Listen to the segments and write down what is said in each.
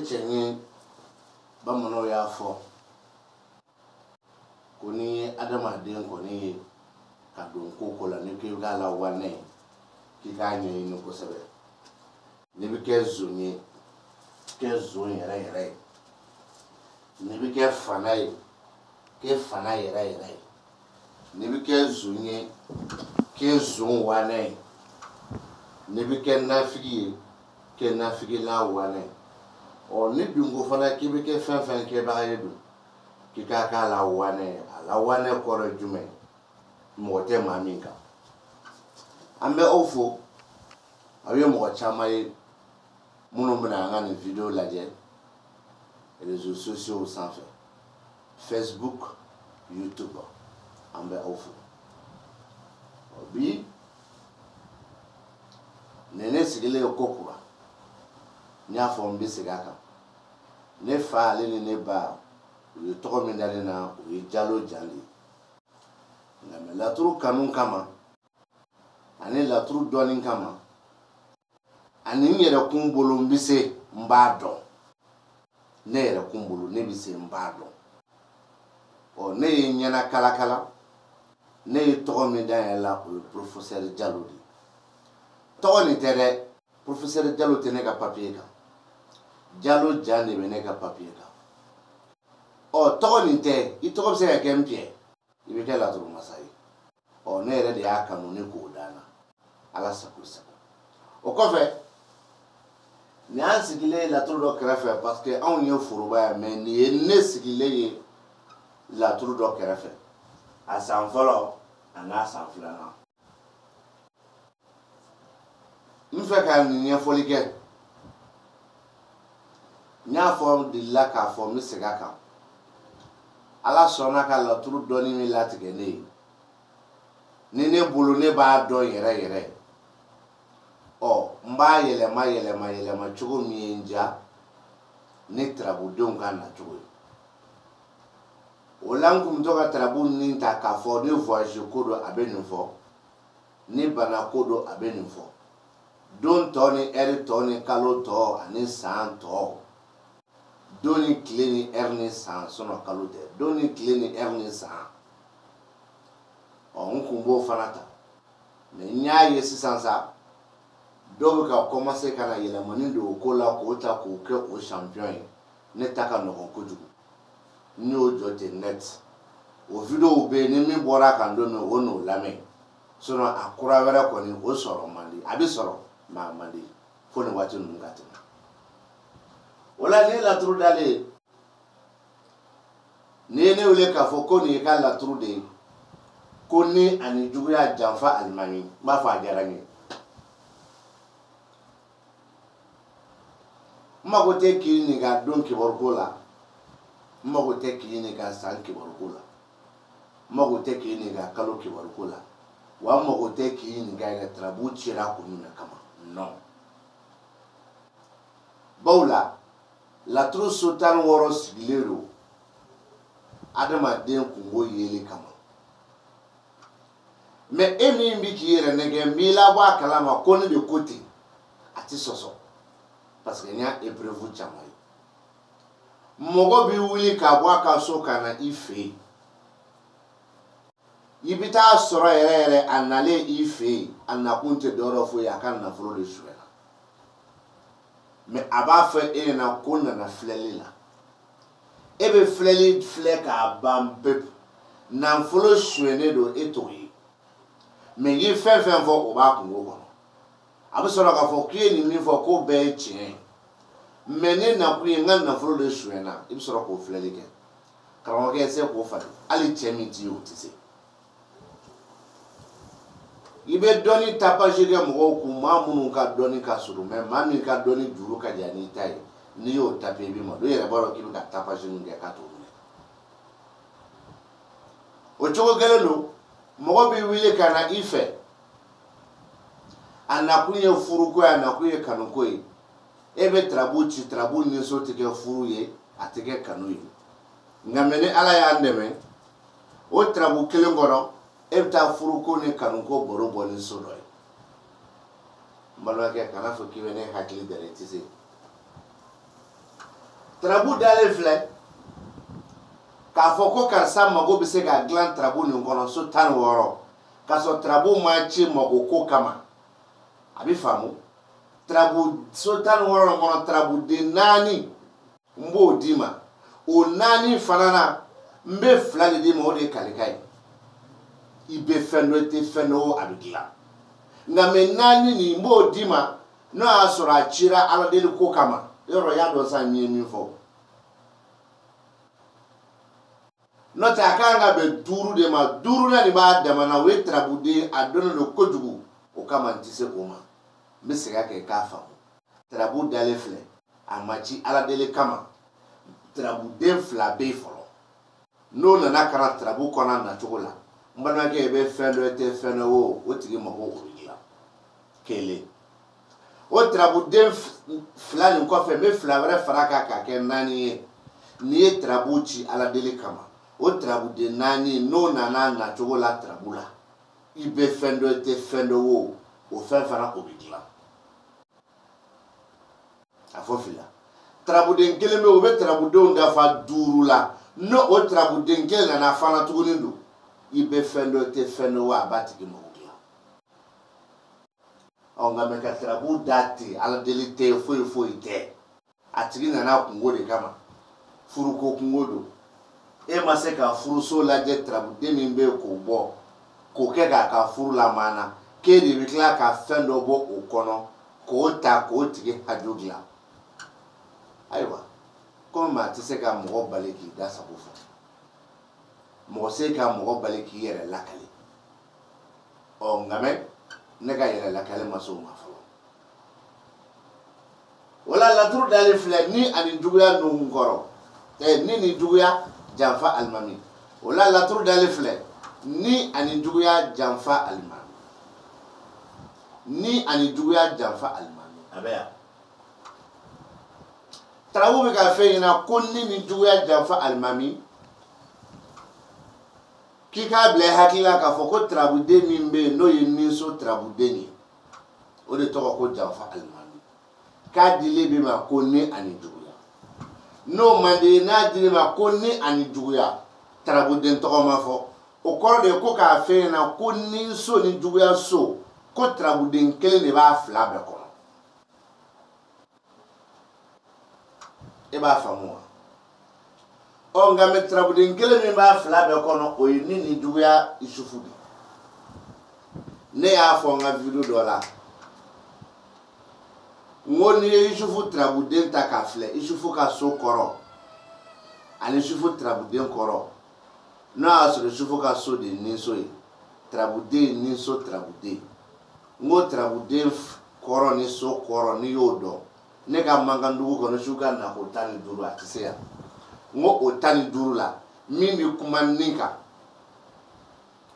Chenye bamono ya fo koni adama den koni kadon kokola ne ke gala wane ki ganyo ni ko sebe ne bi ke zunye yere ne bi ke fanaye yere ne bi ke zunye ke zun wane ne bi ke nafigi la wane o ni dungo fana kibe ke fen ke ba yedu ki ka la wane ko rejume mo te maminka ambe ofo awe mo chamaye muno mna ngani video laje réseaux sociaux sans fait Facebook YouTube ambe ofo obi nene sigile okokura nya fo mbi sigaka ne fa ale ne ba le to mi dale na o jalo jali na me la turu kanun kama ani la turu donin kama ani nyere kumbolo mbise mbado ne yere kumbolo ne bise mbado o ne nyana kala ne to mi dale la o professeur Diallo di to ni tere professeur Diallo tene ka papier ka Diallo jani bene ka papier ka o to ni te I to se ka kempie ibe ke la turu masai o ne re de aka no ne ko dana ala sakusa o ko fe ni ansigile la turu do krefe parce que on ye furuba mais ni ne sigile la turu do krefe asan folo ana san fulana mfe ka ni folike nya form de la ka form sigaka ala sona ka la turu doni mi latige ne bulu ne ba do yere o mba yelema chugo mi nja ne trabu don kana chugo o langu mtoka trabu ni ta ka fo ne voyage kodo abenufo ni bana kodo abenufo don toni eri toni kalo to ani san to doni kleni erni san sono kalo de doni kleni erni san on kumbo fanata ne nyaaye sisansa do ka commencer kana yela mani do ko la ko ta ko ke o champion ne taka no ko jugu ni o jote net o video be ni mi bora kan do no ono lame sono akura wera ko ni o soro mali abi soro ma mali fo ne wati nu ngati wala ne la turu dale ne ule ka fo ko ni ka la turu de ko ni ani jugu ya janfa almani ma fa jarani mago te ki ni ga don ki borgola mago te ki ni ga san ki borgola mago te ki ni ga kalo ki borgola wa mago te ki ni ga trabu chira ko ni kama non bola la tru sultan woro sigilero adama den kungo yele kama me emi mbi ki yere nege mila wa kalama ko ni de côté ati soso parce que nya épreuve chamay mogo bi wuli ka bwa ka so kana ife ibita soro yere anale ife anakunte doro fo ya kan na fro le suela mais aba fe na konna na flelila ebe fleli fleka bambe na flo suene do etoyi mais yi fe fo o ba kungo kono abu soro ka fo ki ni mi fo ko be chi mene na ku ngan na fro le suena ibi soro ko fleli ke karawo ke se ko fa ali chemi ti o ti se ibe doni tapage ge mo ku ma munu ka doni ka suru mais ma min ka doni juru ka jani tay ni yo tapé bi mo do yere baro ki ka tapage nge ka to o chogo gelelo mo bi wile kana ife anakuye furu ko anakuye kanu ko ebe trabu ni so tike furu ye atike kanu ye ngamene ala ya ndeme o trabu kelen goro ebta furu ko ni kanu ko boro boni so do malaka kana fo kiwene hakili dare tise trabu dale fle ka fo ko karsa mago bise ga glan trabu ni ngono so tan woro ka so trabu ma chi mago ko kama abi famu trabu so tan woro ngono trabu de nani mbo dima o nani fanana mbe flali di mo de kalikai ibe fendo te fendo abigla na me nani ni mbo dima no asora chira ala de ko kama yoro ya do sa mi fo no ta kanga be duru de ma duru na ni ba de mana we trabu de adono no kojugu o kama ntise oma misega ke kafa trabu dale fle amachi ala dele kama trabu de fla be folo no na nakara trabu kona na chokola mbana ke be fendo te feno o tigi mo o rigila kele o trabu de fla ni ko fe me fla vre faraka ka ke nani ni trabu chi ala dele kama o trabu de nani no na chokola trabula ibe fendo te fendo o fe fara o rigila afofila trabu de ngele me o be trabu de onda fa duru la no o trabu de ngele na fa na tugunindu ibe fendo te fendo wa batiki mo gila o ngame ka trabu dati ala delite fo ite atigi na kungo de kama furu ko kungo do e maseka furu so la de trabu de mimbe ko bo ko ke ka furu la mana ke de bikla ka fendo bo o kono ko ta ko tigi hajugla aywa comme ma tise ka mo baleki da sabufa mo se ka mo baleki yere lakale o ngame ne ka yere lakale maso ma fo wala la tur dale fle ni ani duguya no ngoro ni duguya jamfa almami wala la tur dale fle ni ani duguya jamfa almami ni ani duguya jamfa almami abeya trabu be ka fe ina konni ni duguya jamfa almami kika ble hakila ka foko trabu de mimbe no yini so trabu de ni o de to ko jamfa almami ka dile be ma konni ani duguya no mande na dile ma konni ani duguya trabu de to ma fo o ko de ko ka fe na konni so ni duguya so ko trabu de kele ne ba fla be ko e ba famu o ngame trabu de ngele mi ba fla be kono o yini ni duya isufudi ne ya fo nga video dola ngoni isufu trabu de ta ka fle isufu ka so koro ani isufu trabu de koro na aso isufu ka so de ni so yi trabu de ni so trabu de ngo trabu de koro ni so koro ni yodo ne ka mangandugu kono shuka na ko tani duru atisia ngo o tani duru la mimi kuma ninka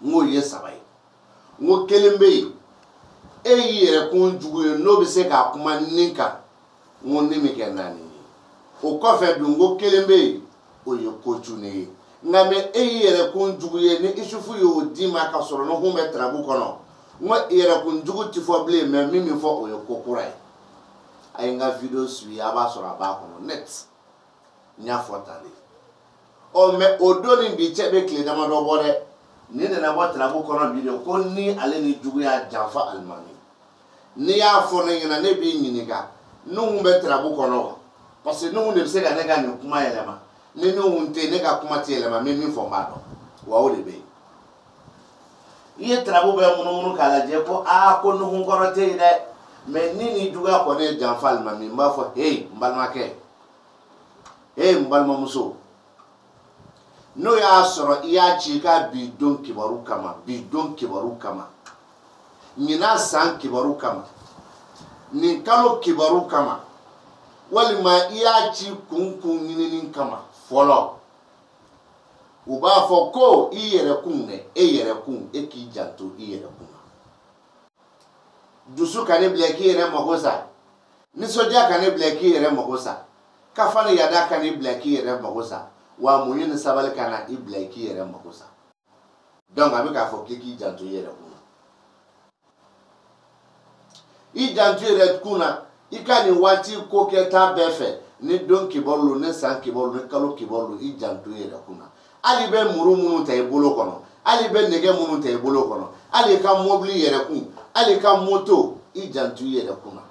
ngo ye sabai ngo kelembe e yere kun jugu no be se ka kuma ninka ngo nimi ke nani o ko fe du ngo kelembe o ye kochune ngame e yere kun jugu ye ni isufu yo dima ka soro no humbe trabu kono ngo yere kun jugu tifo ble me mimi fo o ye kokurai ainga video sui aba sora ba kono net nya fotale o me odoni bi chebe kle dama do bore ni na bo trabu kono video ko ni ale ni jugu ya jamfa almani ni ya fo ne na ne bi nyinika nu be trabu kono parce que nu ne se ga ne ga ni kuma elema ni nu unte ne ga kuma ti elema mi fo ma do wa o de be ye trabu be munu kala je ko a ko nu ngoro te ide mais ni duga ko ne jamfal mami mba fo hey mbalma ke hey mbalma muso no ya soro ya chika bidon kibaru kama ɲina san kibaru kama nin kalo kibaru kama walima i y'a ci kun ɲinini kama fɔlɔ u b'a fɔ ko i yɛrɛkun dɛ e yɛrɛkun e k'i janto i yɛrɛkun na dusu ka ne bila k'i yɛrɛ mago sa nisɔndiya ka ne bila k'i yɛrɛ mago sa kafa ni yada ka ne bila k'i yɛrɛ mago sa wa muɲu ni sabali ka na i bila k'i yɛrɛ mago sa donc a bɛ k'a fɔ k'i janto i yɛrɛkun na i janto i yɛrɛkun na i ka nin waati ko kɛta bɛɛ fɛ ni don kibaru lo ni san kibaru lo ni kalo kibaru lo i janto i yɛrɛkun na hali bɛ muru minnu ta i bolo kɔnɔ hali bɛ nɛgɛ minnu ta i bolo kɔnɔ hali ka mobili yɛrɛkun hali ka moto i janto i yɛrɛkun na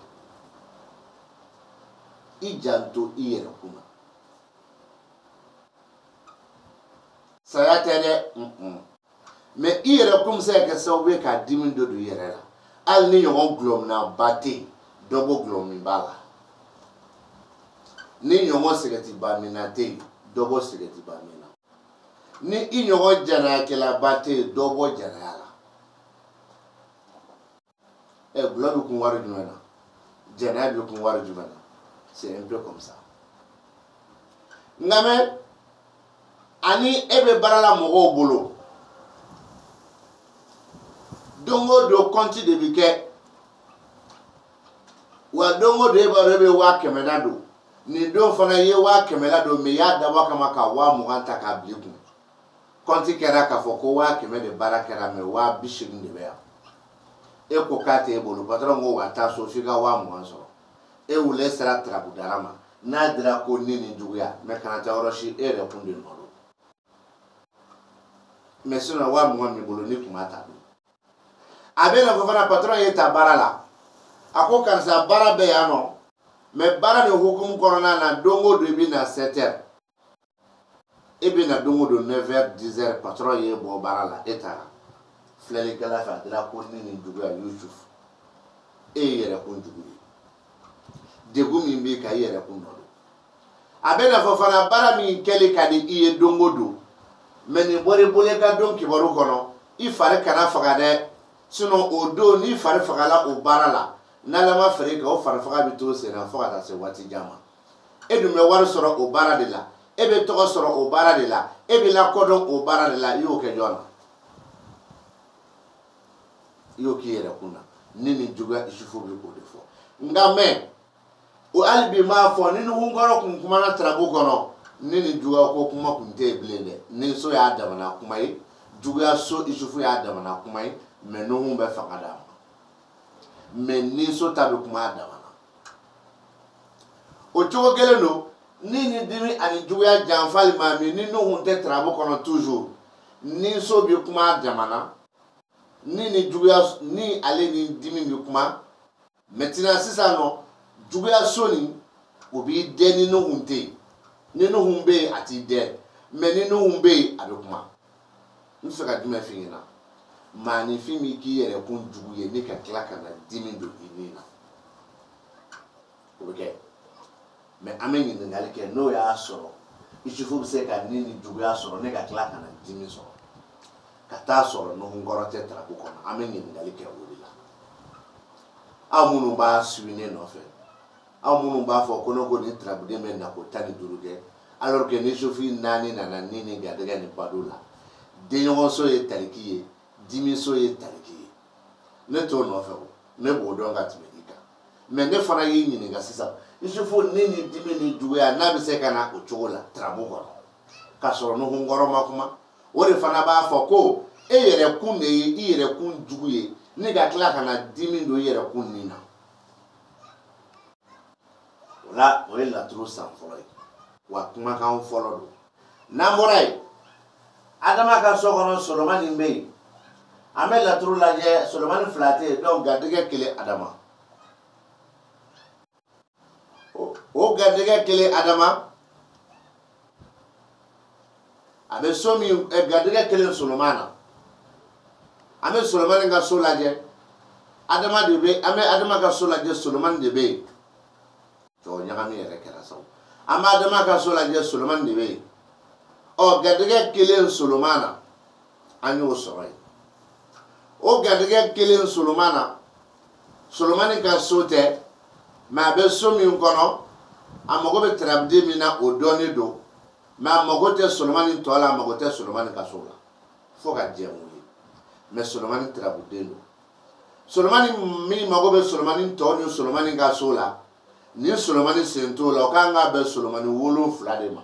i janto i yɛrɛkun na saya tɛ dɛ mais i yɛrɛkun bɛ se ka kɛ sababu ye ka dimi dɔ don i yɛrɛ la hali ni ɲɔgɔn gulɔminaba tɛ yen dɔ bɔ gulɔmin b'a la ni ɲɔgɔn sɛgɛtiba mina tɛ yen dɔ bɔ sɛgɛtiba mina ni i ɲɔgɔn janayakɛlaba tɛ yen dɔ bɔ janaya la gulɔ bɛ kun wari jumɛn na janaya bɛ kun wari jumɛn na c'est un peu comme ça nka mɛ ani e bɛ baara la mɔgɔw bolo don o don kɔnti de bɛ kɛ wa don o don e b'a dɔn e bɛ 100,000 don nin don fana i ye 100,000 don mais i y'a dabɔ kama ka 20,000 ta k'a bila i kun kɔnti kɛra k'a fɔ ko 100,000 de baara kɛra mais 80,000 de bɛ yan e ko k'a tɛ e bolo patron ko wa taa so f'i ka 20,000 sɔrɔ e wuli e sera tarabudara ma n'a dira ko ni nin juguya mais kana taa yɔrɔ si e yɛrɛ kun de nɔ don mais sinon 20,000 min bolo ni kun b'a ta don a bɛ na fɔ fana patron ye ta baara la a ko karisa baara bɛ yan nɔ mais baara ni hukumu kɔnɔna na don o don i bɛ na 7 heures e bɛ na don o don 9 heures 10 heures patron ye bɔ baara la e taara filɛlikɛla fɛ a dira ko ni nin juguya Yusuf e ye yɛrɛkun jugu ye degun min b'i kan i yɛrɛkun nɔ don a bɛ na fɔ fana baara min kɛli ka di i ye don o don mais nin bɔra i bolo i ka don kibaru kɔnɔ i fari kana faga dɛ sinon o don n'i fari fagala o baara la n'ala ma fari kan o fari faga bɛ to sen na fo ka taa se waati jan ma e dun bɛ wari sɔrɔ o baara de la e bɛ tɔgɔ sɔrɔ o baara de la e bɛ lakodɔn o baara de la i y'o kɛ jɔn na i y'o k'i yɛrɛkun na ni nin juguya Isufu bɛ k'o de fɔ nka mɛ o hali bi m'a fɔ ni hunkɔrɔ kun kumana tarabu kɔnɔ ni nin juguya ko kuma kun tɛ yen bilen dɛ ni so y'a damana kuma ye juguya so Isufu y'a damana kuma ye mais nuhun bɛ fanga d'a ma mais ni so ta bɛ kuma a damana o cogo kelen don ni nin dimi ani juguya janfali ma min ni nuhun tɛ tarabu kɔnɔ toujours ni so bɛ kuma a damana ni nin juguya ni ale ni dimi bɛ kuma maintenant sisan nɔ juguya so nin o b'i dɛn ni nuhun tɛ yen ni nuhun bɛ yen a t'i dɛn mais ni nuhun bɛ yen a bɛ kuma n bɛ fɛ ka jumɛn f'i ɲɛna maanifin min k'i yɛrɛkun jugu ye ni ka tila ka na dimi don i ni na o bɛ kɛ mais an bɛ ɲininkali kɛ n'o y'a sɔrɔ Isufu bɛ se ka ni juguya sɔrɔ ne ka tila ka na dimi sɔrɔ ka taa sɔrɔ nuhunkɔrɔ tɛ tarabu kɔnɔ an bɛ ɲininkali kɛ o de la aw minnu b'a suivi ne nɔfɛ aw minnu b'a fɔ ko ne ko nin tarabuden bɛ nako 15 kɛ alors que ni Isufu 4 nana ni nin garijɛgɛ ni bado la denɲɔgɔnso ye taliki ye dimiso ye taliki ye ne t'o nɔfɛ o ne b'o dɔn ka tɛmɛ i kan mais ne fana y'i ɲininka sisan Isufu ni nin dimi ni juguya n'a bɛ se ka na o cogo la tarabu kɔnɔ k'a sɔrɔ nuhunkɔrɔ ma kuma o de fana b'a fɔ ko e yɛrɛkun de ye i yɛrɛkun jugu ye ni ka tila ka na dimi don i yɛrɛkun nin na o la o ye laturu san fɔlɔ ye wa kumakan fɔlɔ don n'an bɔra yen Adama ka so kɔnɔ Solomani bɛ yen an bɛ laturu lajɛ Solomani 2 tɛ yen donc garijɛgɛ 1 Adama o garijɛgɛ 1 Adama a bɛ so min garijɛgɛ 1 Solomani na an bɛ Solomani ka so lajɛ Adama de bɛ an bɛ Adama ka so lajɛ Solomani de bɛ yen cɛw ɲagami yɛrɛ kɛra sawo an bɛ Adama ka so lajɛ Solomani de bɛ yen ɔ garijɛgɛ 1 Solomani na an y'o sɔrɔ yen o gadigɛ kelen Solomana Solomani ka so tɛ mais a bɛ so min kɔnɔ a mago bɛ terabuden min na o dɔɔnin don mais a mago tɛ Solomani tɔ la a mago tɛ Solomani ka so la fo ka diɲɛ wuli mais Solomani terabuden don Solomani min mago bɛ Solomani tɔ ni Solomani ka so la ni Solomani sen t'o la o kan ka bɛn Solomani 7 de ma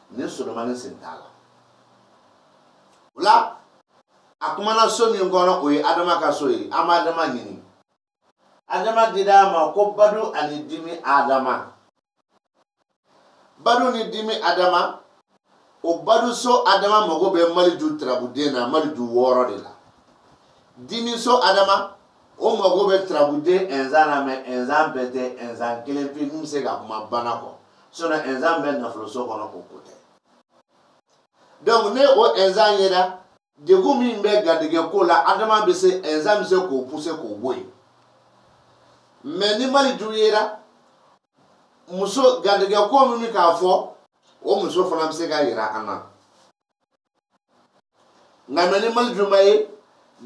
ni Solomani sen t'a la o la a kumana so min kɔnɔ o ye Adama ka so ye an bɛ Adama ɲini Adama dira a ma ko badu ani dimi Adama badu ni dimi Adama o badu so Adama mago bɛ maliju terabuden na maliju 6 de la dimi so Adama o mago bɛ terabuden ɛnzan na mais ɛnzan bɛɛ tɛ ɛnzan kelen pe min bɛ se ka kuma bana kɔ sinon ɛnzan bɛ nafolo so kɔnɔ o ko tɛ donc ne o ɛnzan yera degun min bɛ garijɛgɛ ko la Adama bɛ se ɛnzan bɛ se k'o pousser k'o bɔ yen mais ni maliju yera muso garijɛgɛ ko min bɛ k'a fɔ o muso fana bɛ se ka yira an na nka mais ni maliju ma ye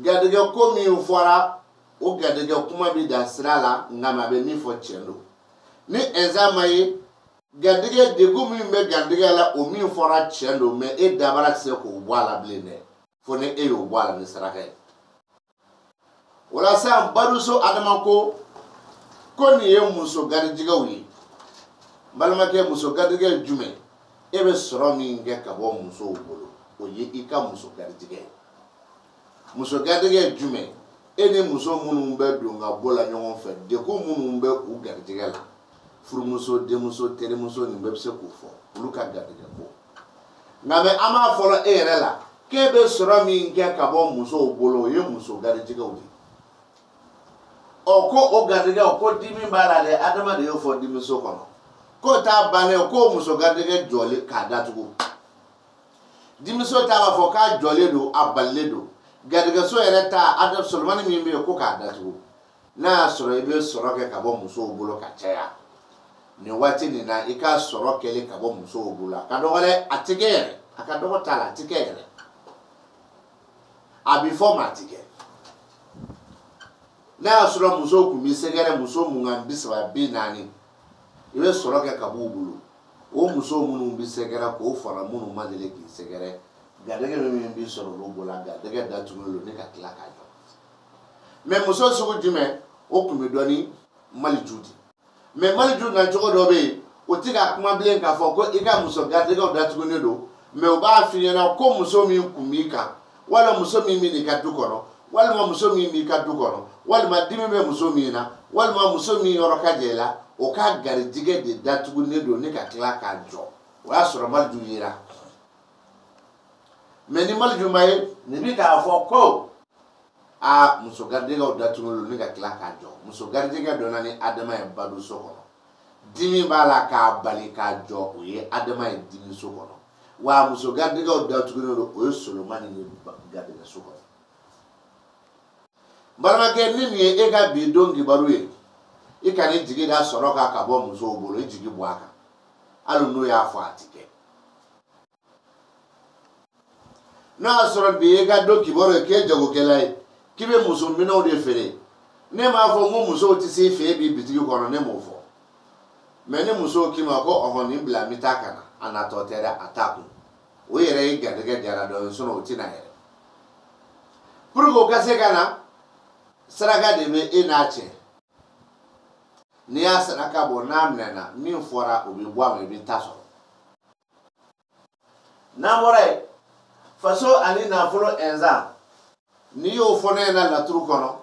garijɛgɛ ko min fɔra o garijɛgɛ kuma bɛ dan sira la nka mais a bɛ min fɔ tiɲɛ don ni ɛnzan ma ye garijɛgɛ degun min bɛ garijɛgɛ la o min fɔra tiɲɛ don mais e dabara tɛ se k'o bɔ a la bilen dɛ fo ni e y'o bɔ a la ni saraka ye o la sisan baduso Adama ko nin ye muso garijɛgɛw ye balimakɛ muso garijɛgɛ jumɛn e bɛ sɔrɔ min kɛ ka bɔ musow bolo o ye i ka muso garijɛgɛ muso garijɛgɛ jumɛn e ni muso minnu bɛ don ka bɔ la ɲɔgɔn fɛ degun minnu bɛ u garijɛgɛ la furumuso denmuso terimuso nin bɛɛ bɛ se k'o fɔ olu ka garijɛgɛ ko nka mais an b'a fɔlɔ e yɛrɛ la k'e bɛ sɔrɔ min kɛ ka bɔ musow bolo o ye muso garijɛgɛw ye ɔ ko o garijɛgɛw ko dimi b'a la dɛ Adama de y'o fɔ dimiso kɔnɔ k'o t'a bannen k'o muso garijɛgɛ jɔlen k'a datugu dimiso t'a b'a fɔ k'a jɔlen don a balilen don garijɛgɛso yɛrɛ ta Adama Solomani min bɛ yen ko k'a datugu n'a y'a sɔrɔ i bɛ sɔrɔ kɛ ka bɔ musow bolo ka caya nin waati nin na i ka sɔrɔ kɛlen ka bɔ musow bolo a ka dɔgɔ dɛ a tɛ kɛ yɛrɛ a ka dɔgɔ t'a la a tɛ kɛ yɛrɛ a bɛ fɔ ma a tɛ kɛ n'a y'a sɔrɔ musow tun bɛ sɛgɛrɛ muso 20, 30, 40 i bɛ sɔrɔ kɛ ka b'u bolo o muso minnu bɛ sɛgɛrɛ k'o fara minnu ma deli k'i sɛgɛrɛ garijɛgɛ min b'i sɔrɔ olu bolo garijɛgɛ datugulen don ne ka tila k'a jɔ mais muso sugu jumɛn o tun bɛ dɔn ni maliju de mais maliju nacogo dɔ bɛ yen o tɛ ka kuma bilen k'a fɔ ko i ka muso garijɛgɛw datugulen don mais o b'a f'i ɲɛna ko muso min kun b'i kan walima muso min bɛ n'i ka du kɔnɔ walima muso min b'i ka du kɔnɔ walima dimi bɛ muso min na walima muso min yɔrɔ ka jan i la o ka garijɛgɛ de datugulen don ne ka tila k'a jɔ o y'a sɔrɔ maliju yera mais ni maliju ma ye nin bɛ k'a fɔ ko muso garijɛgɛw datugulen don ne ka tila k'a jɔ muso garijɛgɛ donna ni Adama ye baduso kɔnɔ dimi b'a la k'a bali k'a jɔ o ye Adama ye dimiso kɔnɔ wa muso garijɛgɛw datugulen don o ye Solomani ye garijɛgɛso kɔnɔ balimakɛ ni nin ye e ka bi don kibaru ye i ka ni jigi da sɔrɔ kan ka bɔ musow bolo i jigi bɔ a kan hali n'o y'a fɔ a tɛ kɛ n'a y'a sɔrɔ bi ye e ka don kibaru ye k'e jagokɛla ye k'i bɛ muso minɛnw de feere ne m'a fɔ ko musow tɛ se fɛ bi bitigi kɔnɔ ne m'o fɔ mais ni musow k'i ma ko ɔhɔn nin bila n bɛ taa ka na a natɔ tɛ dɛ a t'a kun o yɛrɛ ye garijɛgɛ jara dɔ ye sinon o tɛna yɛrɛ pour que o ka se ka na saraka de bɛ e n'a cɛ n'i y'a saraka bɔ n'a minɛna min fɔra o bɛ bɔ a ma i bɛ ta sɔrɔ n'an bɔra yen faso ani nafolo ɛnzan n'i y'o fɔ ne ɲɛna laturu kɔnɔ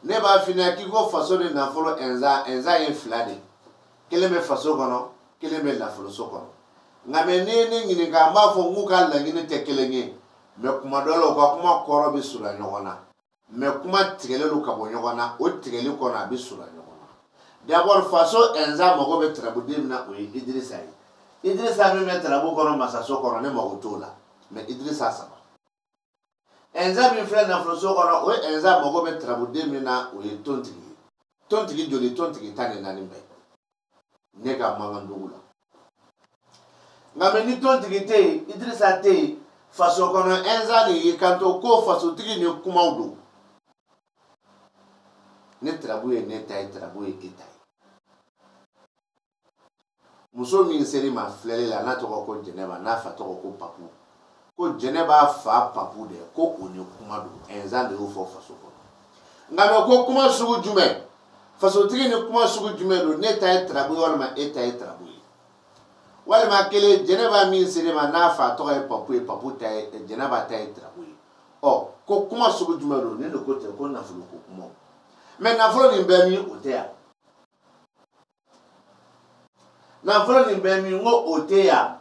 ne b'a f'i ɲɛna k'i ko faso ni nafolo ɛnzan ye 2 de kelen bɛ faso kɔnɔ kelen bɛ nafoloso kɔnɔ nka mɛ n'i ye ne ɲininka n b'a fɔ n k'u ka laɲini tɛ kelen ye mais kuma dɔ la u ka kuma kɔrɔ bɛ surunya ɲɔgɔn na mais kuma tigɛlen don ka bɔ ɲɔgɔn na o tigɛli kɔnɔ a bɛ surunya ɲɔgɔn na d'abord faso ɛnzan mago bɛ tarabuden min na o ye Idirisa ye Idirisa min bɛ tarabu kɔnɔ masaso kɔnɔ ne mago t'o la mais Idirisa saba ɛnzan min filɛ nafoloso kɔnɔ o ye ɛnzan mago bɛ tarabuden min na o ye tontigi ye tontigi joli tontigi 14 bɛɛ ne ka Magandugu la nka mɛ ni tontigi tɛ yen Idirisa tɛ yen faso kɔnɔ ɛnzan de y'i kanto ko fasotigi ni kumaw don ne tarabu ye ne ta ye tarabu ye e ta ye muso min seri ma filɛli la n'a tɔgɔ ko Jɛnɛba n'a fa tɔgɔ ko Papu ko Jɛnɛba fa Papu de ko o ni kuma don ɛnzan de y'o fɔ faso kɔnɔ nka mɛ ko kuma sugu jumɛn fasotigi ni kuma sugu jumɛn don ne ta ye tarabu ye walima e ta ye tarabu ye walima kelen Jɛnɛba min seri ma n'a fa tɔgɔ ye Papu ye Papu ta ye Jɛnɛba ta ye tarabu ye ɔ ko kuma sugu jumɛn don ne de ko tɛ ko nafolo ko kuma mɛ nafolo nin bɛɛ min o tɛ yan nafolo nin bɛɛ min ko o tɛ yan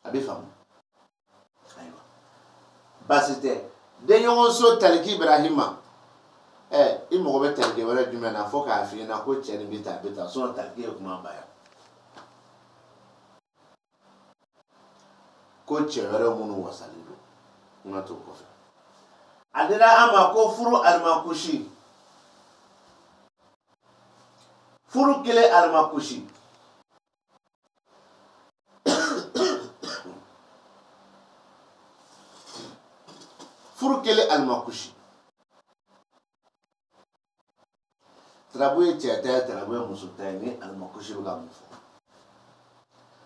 a bɛ faamu ayiwa baasi tɛ denɲɔgɔnso Taliki Ibrahima i mago bɛ Taliki wɛrɛ jumɛn na fo k'a f'i ɲɛna ko cɛ nin bɛ tan a bɛ tan sinon Taliki ye kuma ba yan ko cɛ wɛrɛ minnu wasalen don n ka t'o kɔfɛ a dira an ma ko furu alimakusi furu kelen alimakusi furu kelen alimakusi tarabu ye cɛ ta ye tarabu ye muso ta ye ni alimakusi bɛ ka mun fɔ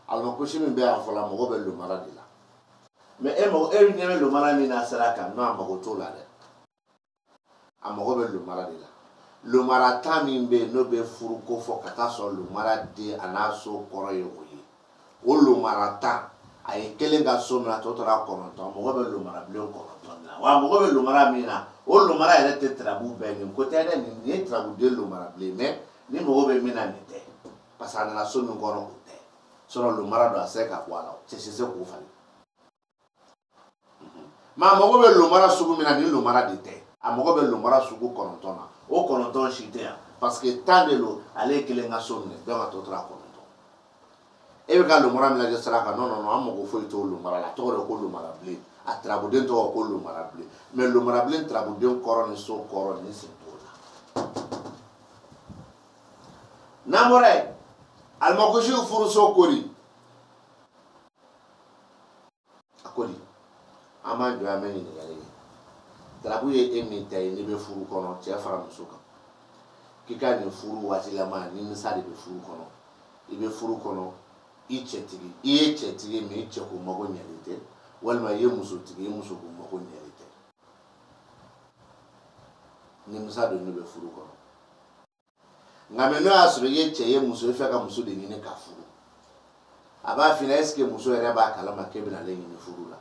alimakusi min bɛ yan fɔlɔ mɔgɔ bɛ lomara de la mɛ e ɲɛ bɛ lomara min na sera kan n'o a mago t'o la dɛ a mago bɛ lomara de la lomara tan min bɛ yen n'o bɛ furu ko fɔ ka taa sɔrɔ lomara den a n'a so kɔrɔ ye o ye o lomara tan a ye kelen ka so min na tɔ tora 9 a mago bɛ lomara bilen 9 na wa a mago bɛ lomara min na o lomara yɛrɛ tɛ tarabu bɛɛ nin ko tɛ dɛ nin ye tarabuden lomara bilen mɛ ni mago bɛ min na nin tɛ parce que a nana so min kɔnɔ o tɛ sɔrɔ lomara don a se ka bɔ a la cɛ si se k'o falen mɛ a mago bɛ lomara sugu min na ni lomara de tɛ a mago bɛ lomara sugu 9 na o 9 si tɛ yan parce que tan de don ale ye kelen ka so minɛ donc a tɔ tora 9 e bɛ ka lomara min lajɛ sira kan non non non an mago foyi t'o lomara la a tɔgɔ de ko lomara bilen a tarabuden tɔgɔ ko lomara bilen mɛ lomara bilen tarabuden kɔrɔ ni so kɔrɔ ni sen t'o la n'an bɔra yen alimakusiw furuso kori a kori an b'an jɔ an bɛ ɲininkali kɛ tarabu ye e min ta ye n'i bɛ furu kɔnɔ cɛ fara muso kan k'i ka nin furu waatilama nimisa de bɛ furu kɔnɔ i bɛ furu kɔnɔ i cɛtigi i ye cɛtigi mais i cɛ ko mago ɲɛlen tɛ walima i ye musotigi i muso ko mago ɲɛlen tɛ nimisa don ne bɛ furu kɔnɔ nka mɛ n'o y'a sɔrɔ i ye cɛ ye muso i fɛ ka muso de ɲini ka furu a b'a f'i ɲɛna est ce que muso yɛrɛ b'a kalama k'e bɛna ale ɲini furu la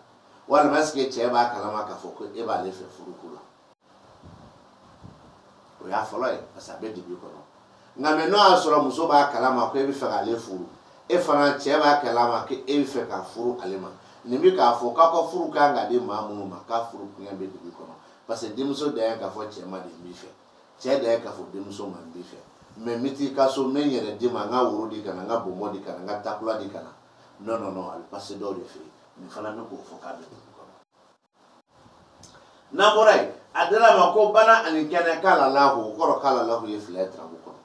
walima est ce que cɛ b'a kalama k'a fɔ ko e b'ale fɛ furuko la o y'a fɔlɔ ye parce que a bɛ dibi kɔnɔ nka mɛ n'o y'a sɔrɔ muso b'a kalama ko e bɛ fɛ k'ale furu e fana cɛ b'a kalama ko e bɛ fɛ ka furu ale ma nin bɛ k'a fɔ k'aw ka furu kan ka di maa minnu ma k'a furu kun bɛ dibi kɔnɔ parce que denmuso dan ye k'a fɔ cɛ ma de n b'i fɛ cɛ dan ye k'a fɔ denmuso ma n b'i fɛ mɛ n bɛ t'i ka so n bɛ n yɛrɛ d'i ma n ka woro di ka na n ka bonbon di ka na n ka takula di ka na non non non a bɛ pase dɔw de fɛ yen nin fana bɛ k'o fɔ k'a bɛ dibi kɔnɔ n'an bɔra yen a dira ma ko bana ani kɛnɛ k'ala lahu o kɔrɔ k'ala lahu ye fila ye tarabu kɔnɔ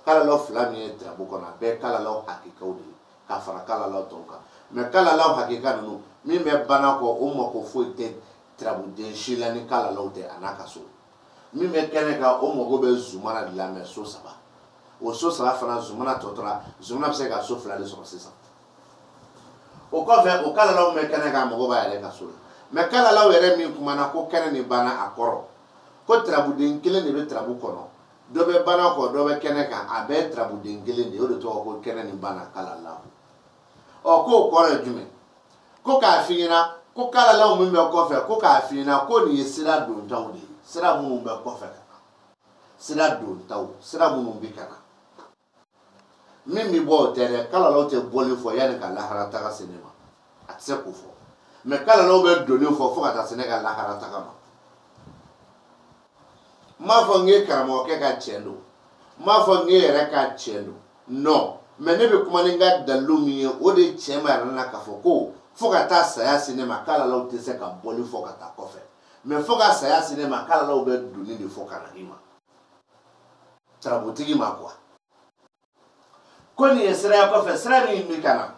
k'ala lahu fila min ye tarabu kɔnɔ a bɛɛ k'ala lahu hakikaw de ye ka fara k'ala lahu tɔw kan mɛ k'ala lahu hakika ninnu min bɛ bana kɔ o mako foyi tɛ tarabuden si la ni k'ala lahu tɛ a n'a ka so min bɛ kɛnɛ kan o mago bɛ zumana de la mɛ so 3 o so 3 fana zumana tɔ tora zumana bɛ se ka so 2 de sɔrɔ sisan o kɔfɛ o k'ala lahu bɛ kɛnɛ kan a mago b'a yɛrɛ ka so la mɛ k'ala lahu yɛrɛ min kumana ko kɛnɛ ni bana a kɔrɔ ko tarabuden kelen de bɛ tarabu kɔnɔ dɔ bɛ bana kɔ dɔ bɛ kɛnɛ kan a bɛɛ ye tarabuden kelen de ye o de tɔgɔ ko kɛnɛ ni bana k'ala lahu ɔ k'o kɔrɔ ye jumɛn ko k'a f'i ɲɛna ko k'ala lahu min bɛ kɔfɛ ko k'a f'i ɲɛna ko nin ye sira dontaw de ye sira minnu bɛ kɔfɛ ka na sira dontaw sira minnu bɛ ka na min bɛ bɔ o tɛ dɛ k'ala lahu tɛ bɔli fɔ yanni ka lahara taga se ne ma a tɛ se k'o fɔ mɛ k'ala lahu bɛ donni fɔ fo ka taa se ne ka lahara taga ma n m'a fɔ n k'e karamɔgɔkɛ ka tiɲɛ don n m'a fɔ n k'e yɛrɛ ka tiɲɛ don non mɛ ne bɛ kuma ni n ka dalilu min ye o de tiɲɛ ma yɛrɛ na k'a fɔ ko fo ka taa saya se ne ma k'ala lahu tɛ se ka bɔli fɔ ka taa kɔfɛ mɛ fo ka saya se ne ma k'ala lahu bɛ donni de fɔ ka na i ma tarabutigi ma quoi ko nin ye sira kɔfɛ sira min bɛ ka na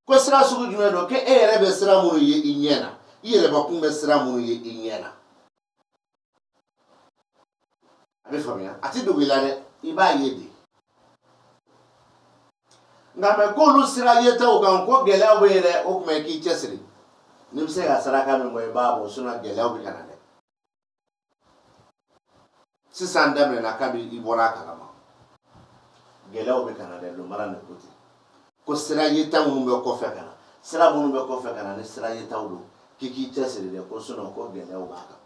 ko sira sugu jumɛn don ko e yɛrɛ bɛ sira minnu ye i ɲɛ na i yɛrɛ bakun bɛ sira minnu ye i ɲɛ na a bɛ faamuya a tɛ dogo i la dɛ i b'a ye de nka mɛ k'olu sira yetaw kan ko gɛlɛyaw bɛ yen dɛ o tuma i k'i cɛsiri n'i bɛ se ka saraka min bɔ i b'a bɔ gɛlɛyaw bɛ ka na dɛ sisan daminɛna kabi i bɔra a kalama gɛlɛyaw bɛ ka na dɛ lomara ni ko ten ko sira yeta minnu bɛ kɔfɛ ka na sira minnu bɛ kɔfɛ ka na ni sira yetaw don k'i k'i cɛsiri dɛ ko ko gɛlɛyaw b'a kan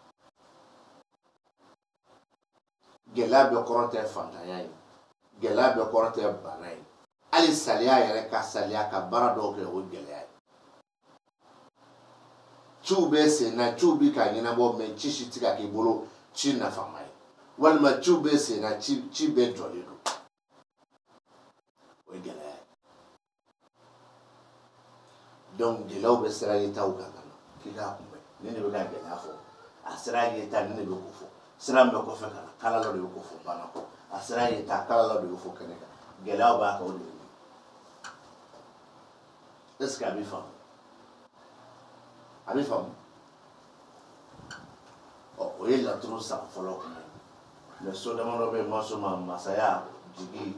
gɛlɛya bɛ kɔrɔ tɛ fantanya ye gɛlɛya bɛ kɔrɔ tɛ bana ye hali saliya yɛrɛ ka saliya ka baara dɔw kɛ o gɛlɛya ye ciw bɛ sen na ciw bɛ ka ɲɛnabɔ mɛ ci si tɛ ka k'i bolo ci nafama ye walima ciw bɛ sen na ci bɛɛ jɔlen don o ye gɛlɛya ye donc gɛlɛyaw bɛ sira yetaw kan ka na k'i k'a kunbɛn ni ne bɛ ka gɛlɛya fɔ a sira yeta ni ne bɛ k'o fɔ sira min bɛ kɔfɛ ka na kala dɔ de bɛ k'o fɔ bana kɔ a sira yeta kala dɔ de bɛ fɔ kɛnɛ kan gɛlɛyaw b'a kan o de ye est ce que a bɛ faamu a bɛ faamu o ye laturu san fɔlɔ kɔnɔ mɛ so damadɔ bɛ yen maso ma masaya jigi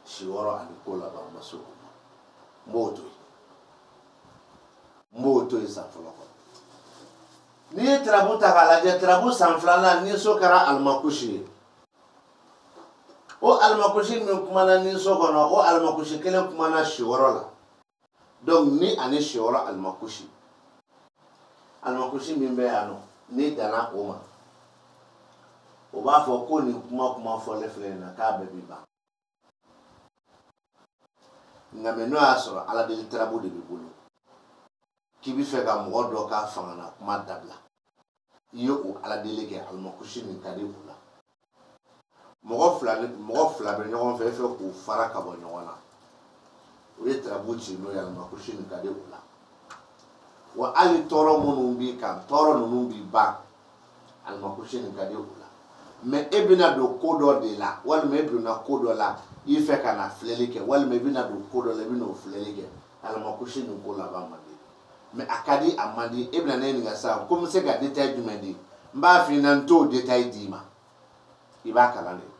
si wɔɔrɔ ani ko laban maso kɔnɔ n b'o to yen san fɔlɔ kɔnɔ n'i ye tarabu ta k'a lajɛ tarabu san filanan ni so kɛra alimakusi ye o alimakusi min kumana ni so kɔnɔ o alimakusi kelen kumana si wɔɔrɔ la donc ni ani si wɔɔrɔ alimakusi min bɛ yan nɔ n'i danna o ma o b'a fɔ ko nin kuma fɔlen filɛ nin na k'a bɛɛ bɛ ban nka mɛ n'o y'a sɔrɔ ala deli tarabu de b'i bolo k'i bɛ fɛ ka mɔgɔ dɔ ka fanga na kuma dabila i ye o ala deli kɛ alimakusi min ka di o la mɔgɔ fila bɛ ɲɔgɔn fɛ e fɛ k'u fara ka bɔ ɲɔgɔn na o ye tarabu ci n'o ye alimakusi min ka di o la wa hali tɔɔrɔ minnu b'i kan tɔɔrɔ ninnu b'i ban alimakusi min ka di o la mɛ e bɛna don ko dɔ de la walima e donna ko dɔ la i fɛ ka na filɛli kɛ walima i bɛna don ko dɔ la i bɛna o filɛli kɛ alimakusi nin ko laban man di mɛ a ka di a man di e bɛna ne ɲininka sisan ko n bɛ se ka détail jumɛn di n b'a f'i ɲɛna n t'o détail d'i ma i b'a kalan de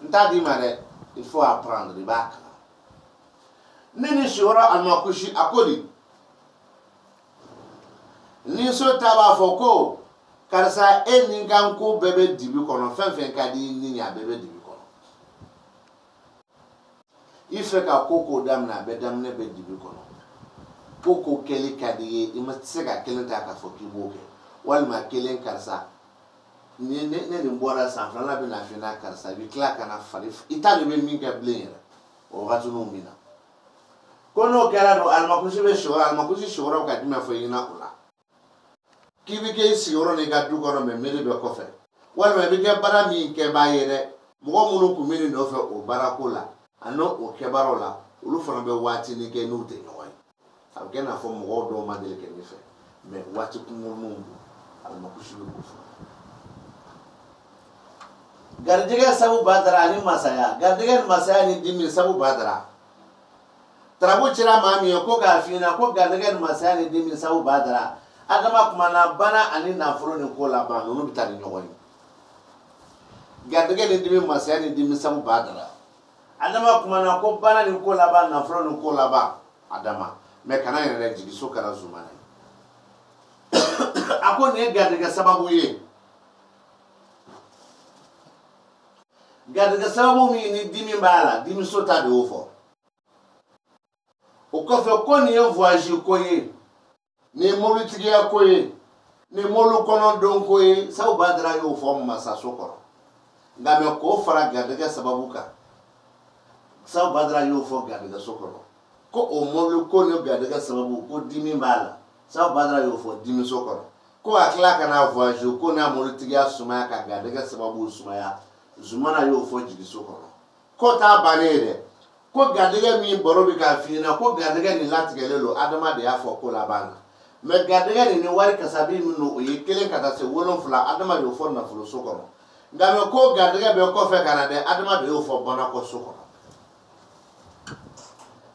n t'a d'i ma dɛ il faut apprendre i b'a kalan ne ni si wɔɔrɔ alimakusi a ko di ni so ta b'a fɔ ko karisa e ni kan ko bɛɛ bɛ dibi kɔnɔ fɛn fɛn ka di ni a bɛɛ bɛ dibi kɔnɔ i fɛ ka ko daminɛ a bɛ daminɛ bɛ dibi kɔnɔ ko kɛli ka di ye i ma se ka kelen ta k'a fɔ k'i b'o kɛ walima kelen karisa ne nin bɔra san filanan bɛ na f'i ɲɛna karisa i bɛ tila ka na fari i t'a dɔn i bɛ min kɛ bilen yɛrɛ o wagati ninnu bɛ na ko n'o kɛra don alimakusi bɛ si wɔɔrɔ alimakusi si wɔɔrɔ ka jumɛn fɔ i ɲɛna o la k'i bɛ kɛ i sigiyɔrɔ n'i ka du kɔnɔ mɛ miiri bɛ kɔfɛ walima i bɛ kɛ baara min kɛbaa ye dɛ mɔgɔ minnu kun bɛ nin nɔfɛ o baarako la a n'o kɛbaaraw la olu fana bɛ waatinin kɛ n'u tɛ ɲɔgɔn ye a bɛ kɛ i n'a fɔ mɔgɔw dɔw ma deli kɛ ne fɛ mɛ waati kunkuruninw don alimakusi bɛ k'o fɔ garijɛgɛ sabu b'a dara ani masaya garijɛgɛ ni masaya ni dimi sabu b'a dara tarabu cira maa min ye ko k'a f'i ɲɛna ko garijɛgɛ ni masaya ni dimi sabu b'a dara adama kumana bana ani nafolo ni ko laban ninnu bɛ taa ni ɲɔgɔn ye garijɛgɛ ni dimi masaya ni dimi sabu b'a dara adama kumana ko bana ni ko laban nafolo ni ko laban adama mɛ kana yɛrɛ jigi so kɛra zumana ye a ko nin ye garijɛgɛ sababu ye garijɛgɛ sababu min ni dimi b'a la dimi so ta de y'o fɔ o kɔfɛ ko nin ye voyage ko ye nin ye mobilitigiya ko ye nin ye mobili kɔnɔdon ko ye sabu badara y'o fɔ masaso kɔrɔ nka mɛ k'o fara garijɛgɛ sababu kan sabu badara y'o fɔ garijɛgɛ so kɔrɔ ko o mobili ko ni garijɛgɛ sababu ko dimi b'a la sabu badara y'o fɔ dimi so kɔrɔ ko a tila ka na voyage ko n'a mobilitigiya sumaya ka garijɛgɛ sababu sumaya zumana y'o fɔ jigiso kɔrɔ ko t'a bannen ye dɛ ko garijɛgɛ min baro bɛ k'a f'i ɲɛna ko garijɛgɛ nin latigɛlen don adama de y'a fɔ ko laban na mɛ garijɛgɛ nin ni wari kasabi min don o ye 1 ka taa se 7 adama de y'o fɔ nafolo so kɔnɔ nka mɛ ko garijɛgɛ bɛ kɔfɛ ka na dɛ adama de y'o fɔ banakɔ so kɔnɔ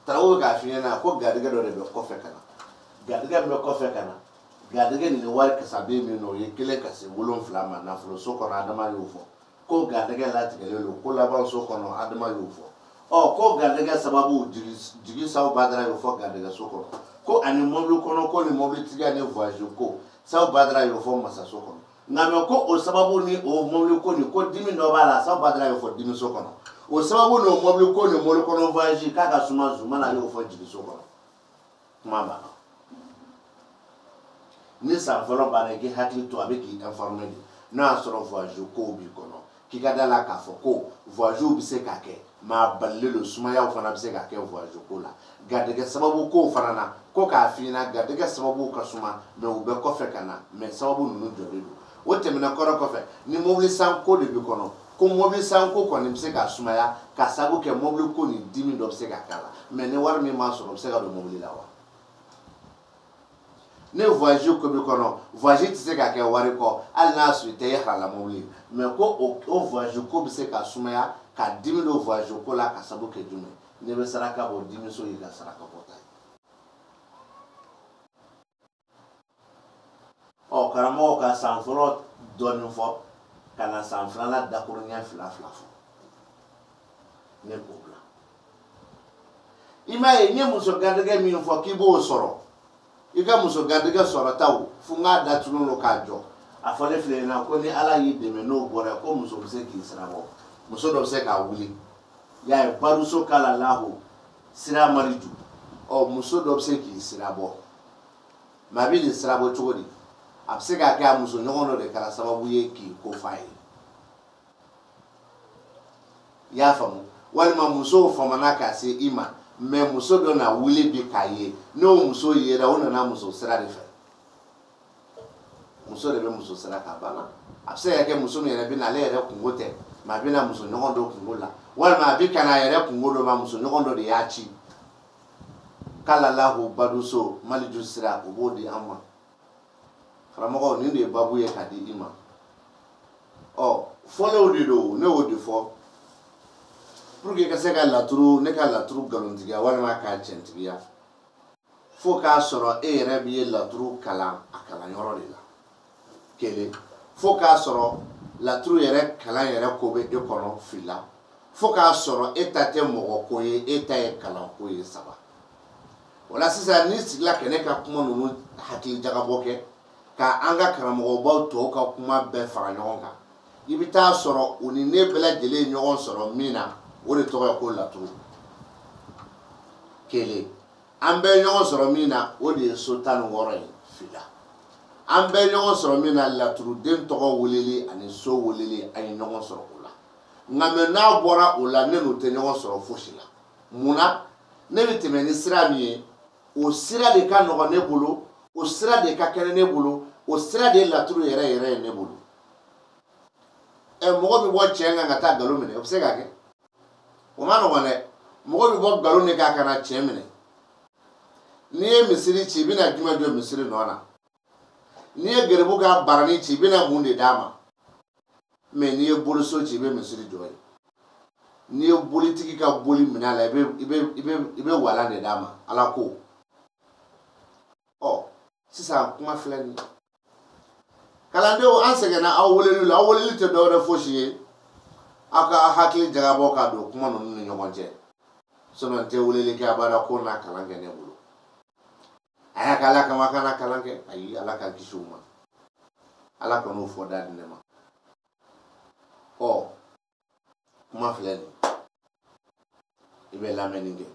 tarawo bɛ k'a f'i ɲɛna ko garijɛgɛ dɔ de bɛ kɔfɛ ka na garijɛgɛ min bɛ kɔfɛ ka na garijɛgɛ nin wari kasa bɛ min n'o ye 1 ka se 7 ma nafoloso kɔnɔ adama y'o fɔ ko garijɛgɛ latigɛlen don ko labanso kɔnɔ adama y'o fɔ ko garijɛgɛ sababu jigi saw badara y'o fɔ garijɛgɛ so kɔnɔ ko ani mobili kɔnɔ ko ni mobili tigiya ni voyage ko saw badara y'o fɔ masaso kɔnɔ nka mɛ ko o sababu ni o mobili ko ni ko dimi dɔ b'a la saw badara y'o fɔ dimiso kɔnɔ o sababu ni o mobili ko ni mobili kɔnɔ voyage k'a ka suma zumana y'o fɔ jigiso kɔnɔ kuma banna ni san fɔlɔ banna i k'i hakili to a bɛ k'i informer de n'o y'a sɔrɔ voyage kow b'i kɔnɔ k'i ka da la k'a fɔ ko voyage bɛ se ka kɛ maa balilen don sumayaw fana bɛ se ka kɛ voyage ko la garijɛgɛ sababu kow fana na ko k'a f'i ɲɛna garijɛgɛ sababu ka suma mɛ u bɛ kɔfɛ ka na mɛ sababu ninnu jɔlen don o tɛmɛnen kɔrɔ kɔfɛ ni mobili san ko de b'i kɔnɔ ko mobili san ko kɔni bɛ se ka sumaya ka sababu kɛ mobili ko ni dimi dɔ bɛ se ka k'a la mɛ ni wari min m'a sɔrɔ o bɛ se ka don mobili la wa ne voyage ko b'i kɔnɔ voyage tɛ se ka kɛ wari kɔ hali n'a sɔrɔ i tɛ ye halala mobili mɛ ko o voyage ko bɛ se ka sumaya ka dimi don voyage ko la ka sababu kɛ jumɛn ne bɛ saraka bɔ dimiso y'i ka saraka bɔta ye karamɔgɔ ka san fɔlɔ dɔɔnin fɔ ka na san filanan dakuruɲɛ 2 fɔ ne k'o bila i m'a ye n ye muso garijɛgɛ min fɔ k'i b'o sɔrɔ i ka muso garijɛgɛ sɔrɔtaw fo n k'a datugulen don k'a jɔ a fɔ ne filɛ nin na ko ni ala y'i dɛmɛ n'o bɔra ko muso bɛ se k'i sira bɔ muso dɔ bɛ se k'a wuli y'a ye baruso k'a la lahu sira mari ju muso dɔ bɛ se k'i sira bɔ mɛ a bɛ nin sira bɔ cogo di a bɛ se k'a kɛ a muso ɲɔgɔn dɔ de kɛra sababu ye k'i ko f'a ye i y'a faamu walima musow famana k'a se i ma mɛ muso dɔ na wuli bi k'a ye n'o muso yera o nana muso sira de fɛ muso de bɛ muso sira k'a banna a bɛ se ka kɛ muso min yɛrɛ bɛ na ale yɛrɛ kungo tɛ mɛ a bɛ na muso ɲɔgɔn dɔ kungo la walima a bɛ ka na a yɛrɛ kungo dɔ ma muso ɲɔgɔn dɔ de y'a ci k'ala lahu baduso maliju sira o b'o di an ma karamɔgɔ nin de ye babu ye k'a di i ma fɔlɔw de don ne y'o de fɔ pour que ka se ka laturu ne ka laturu nkalontigiya walima k'a cɛntigiya fo k'a sɔrɔ e yɛrɛ b'i ye laturu kalan a kalanyɔrɔ de la kelen fo k'a sɔrɔ laturu yɛrɛ kalan yɛrɛ ko bɛ e kɔnɔ fila fo k'a sɔrɔ e ta tɛ mɔgɔ ko ye e ta ye kalan ko ye 3 o la sisan n'i sigila ka ne ka kuma ninnu hakili jagabɔ kɛ ka an ka karamɔgɔbaw tɔw ka kuma bɛɛ fara ɲɔgɔn kan i bɛ taa sɔrɔ u ni ne bɛɛ lajɛlen ye ɲɔgɔn sɔrɔ min na o de tɔgɔ ye ko laturu kelen an bɛɛ ɲɔgɔn sɔrɔ min na o de ye so 16 ye fila an bɛɛ ɲɔgɔn sɔrɔ min na laturuden tɔgɔ weleli ani so weleli an ye ɲɔgɔn sɔrɔ o la nka mɛ n'a bɔra o la ne n'u tɛ ɲɔgɔn sɔrɔ fosi la munna ne bɛ tɛmɛ ni sira min ye o sira de ka nɔgɔn ne bolo o sira de ka kɛnɛ ne bolo o sira de ye laturu yɛrɛ yɛrɛ ye ne bolo mɔgɔ bɛ bɔ cɛn kan ka taa nkalon minɛ o bɛ se ka kɛ o ma nɔgɔn dɛ mɔgɔ bɛ bɔ nkalon de kan ka na cɛn minɛ n'i ye misiri ci i bɛna jumɛn don misiri nɔ na n'i ye garibu ka barani ci i bɛna mun de d'a ma mɛ n'i ye boliso ci i bɛ misiri jɔ ye n'i ye bolitigi ka boli minɛ a la i bɛ walan de d'a ma ala ko sisan kuma filɛ nin ye kalandenw an sɛgɛnna aw weleli la aw weleli tɛ dɔwɛrɛ fosi ye aw ka hakili jagabɔ ka don kuma ninnu ni ɲɔgɔn cɛ sinon n tɛ weleli kɛ a b'a dɔn ko n'a kalan kɛ ne bolo a y'a kɛ ala kama a kana kalan kɛ ayi ala ka kisi u ma ala kan'o fɔ da di ne ma kuma filɛ nin i bɛ lamɛnni kɛ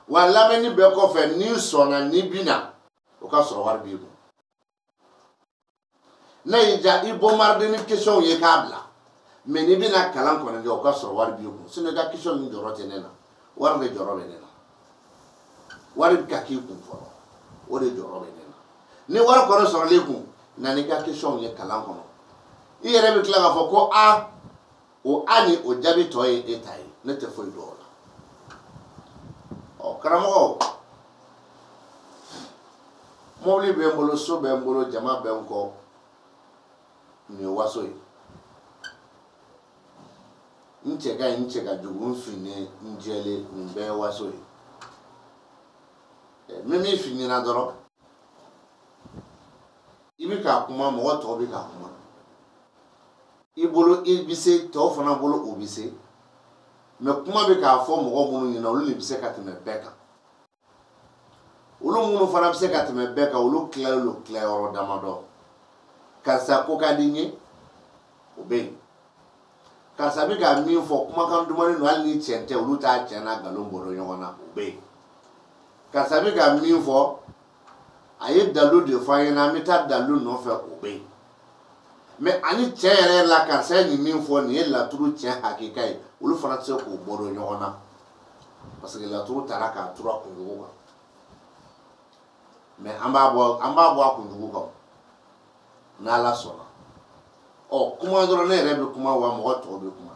wa lamɛnni bɛɛ kɔfɛ n'i sɔnna n'i bɛna o ka sɔrɔ wari b'i kun n'a y'i diya i bombarder ni question ye k'a bila mais n'i bɛna kalan kɔni kɛ o ka sɔrɔ wari b'i kun sinon i ka question nin jɔrɔ tɛ ne na wari de jɔrɔ bɛ ne na wari bɛ ka k'i kun fɔlɔ o de jɔrɔ bɛ ne na ni wari kɔni sɔrɔl'i kun na n'i ka question ye kalan kɔnɔ i yɛrɛ bɛ tila k'a fɔ ko o ni o jaabi tɔ ye e ta ye ne tɛ foyi dɔn o la karamɔgɔ mobili bɛ n bolo so bɛ n bolo jama bɛ n kɔ nin ye waso ye n cɛ ka ɲi n cɛ ka jugu n finnen n jɛlen nin bɛɛ ye waso ye n bɛ min f'i ɲɛna dɔrɔn ibi ka kuma mɔgɔ tɔw bi ka kuma i bolo i bi se tɔw fana bolo o bi se mais kuma bi ka fɔ mɔgɔ minnu ɲɛna olu de bi se ka tɛmɛ bɛɛ kan olu minnu fana bi se ka tɛmɛ bɛɛ kan olu tilalen don tilayɔrɔ damadɔ karisa ko ka di n ye o bɛ yen karisa bi ka min fɔ kumakan dumani no hali ni tiɲɛ tɛ olu t'a tiɲɛ n'a nkalon bɔra ɲɔgɔn na o bɛ yen karisa bi ka min fɔ a ye dalu de fɔ an ɲɛna an bɛ taa dalu nɔfɛ o bɛ yen mais ani tiɲɛ yɛrɛ la karisa ye nin min fɔ nin ye laturu tiɲɛ hakika ye olu fana tɛ se k'o bɔra ɲɔgɔn na parce que laturu taara k'a tura kunjugu kan mais an b'a bɔ a kunjugu kan n'Ala sɔnna kuma dɔrɔn ne yɛrɛ bɛ kuma wa mɔgɔ tɔw bɛ kuma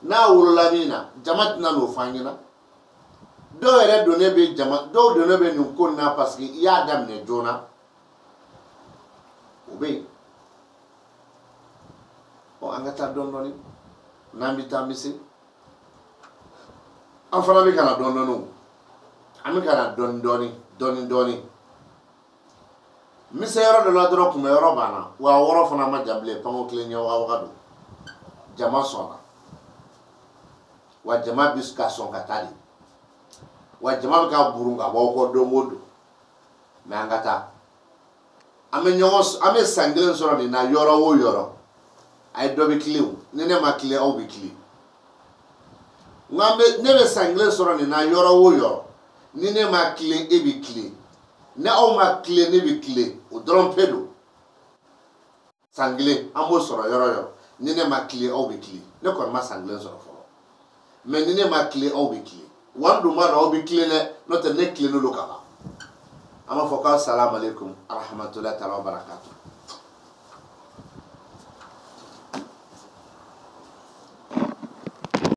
n'a wolola min na jama tɛna n'o fɔ an ɲɛna dɔw yɛrɛ donnen bɛ nin ko in na parce que i y'a daminɛ joona o bɛ yen an ka taa dɔɔni dɔɔni n'an bɛ taa an bɛ se an fana bɛ ka na dɔɔni dɔɔni an bɛ ka na dɔɔni dɔɔni n bɛ se yɔrɔ dɔ la dɔrɔn kunbɛ yɔrɔ banna wa wɔɔrɔ fana ma jan bilen panko kelen ɲɛ waga don jama sɔnna wa jama bɛ ka sɔn ka taa de wa jama bɛ ka burun ka bɔ aw kɔ don o don mais an ka taa an bɛ san kelen sɔrɔ nin na yɔrɔ o yɔrɔ a ye dɔ bɛ tilen o ni ne ma tilen aw bɛ tilen ne bɛ san kelen sɔrɔ nin na yɔrɔ o yɔrɔ ni ne ma tilen e bɛ tilen ni aw ma tilen ne bɛ tilen o dɔrɔn pe don san kelen an b'o sɔrɔ yɔrɔ yɔrɔ ni ne ma tilen aw bɛ tilen ne kɔni ma san kelen sɔrɔ fɔlɔ mais ni ne ma tilen aw bɛ tilen wa n dun b'a dɔn aw bɛ tilen dɛ n'o tɛ ne tilen don ka ban an b'a fɔ k'aw salamu aleykum arahmatulahi taala wa barakatu.